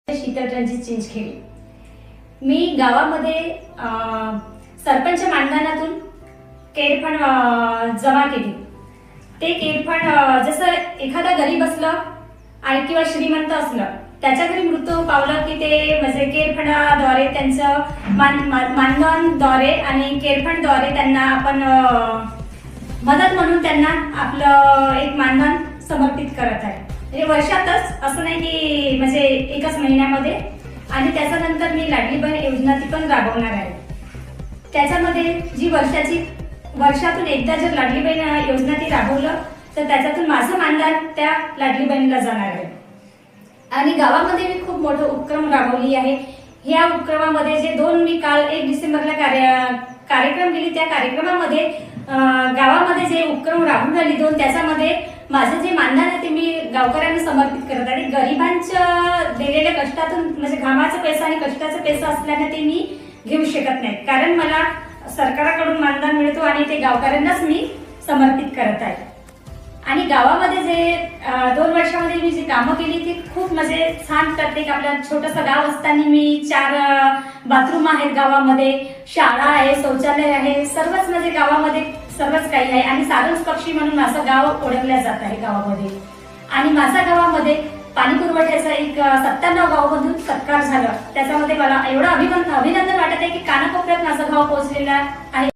शीतल रणजित चिंचखेडे। मी गावामध्ये सरपंच मानधनातून केरफंड जमा केली। ते केरफंड जसं एखादा गरीब असलं आणि किंवा श्रीमंत असलं त्याच्या घरी मृत्यू पावलं की ते म्हणजे केरफंडाद्वारे त्यांचं मानधनद्वारे आणि केरफंडद्वारे त्यांना आपण मदत म्हणून त्यांना आपलं एक मानधन समर्पित करत आहे। म्हणजे वर्षातच असं नाही की म्हणजे एकाच महिन्यामध्ये। आणि त्याच्यानंतर मी लाडली बहीण योजना ती पण राबवणार आहे। त्याच्यामध्ये जी वर्षातून एकदा जर लाडली बहीण योजना ती राबवलं तर त्याच्यातून माझं मानधन त्या लाडली बहिणीला जाणार आहे। आणि गावामध्ये मी खूप मोठं उपक्रम राबवली आहे। ह्या उपक्रमामध्ये जे मी काल 1 डिसेंबरला कार्यक्रम केली, त्या कार्यक्रमामध्ये गावामध्ये जे उपक्रम राबवून राहिली त्याच्यामध्ये माझं जे मानधन आहे ते मी गावकऱ्यांना समर्पित करत आहे। गरिबांच्या दिलेल्या कष्टातून म्हणजे घामाचा पैसा आणि कष्टाचा पैसा असल्याने ते मी घेऊ शकत नाही, कारण मला सरकारकडून मानधन मिळतो आणि ते गावकऱ्यांनाच मी समर्पित करत आहे। आणि गावामध्ये जे 2 वर्षामध्ये मी जी कामं केली ती खूप म्हणजे छान प्रत्येक आपल्या छोटंसं गाव असताना मी 4 बाथरूम आहेत गावामध्ये, शाळा आहे, शौचालय आहे, सर्वच म्हणजे गावामध्ये सर्वच काही आहे। आणि सारंग पक्षी म्हणून माझं गाव ओळखलं जात आहे गावामध्ये। आणि माझ्या गावामध्ये पाणी पुरवठ्याचा एक 97 गावामधून सत्कार झाला, त्याच्यामध्ये मला एवढं अभिनंदन वाटत आहे की कानाकोपऱ्यात माझं गाव पोहोचलेलं आहे।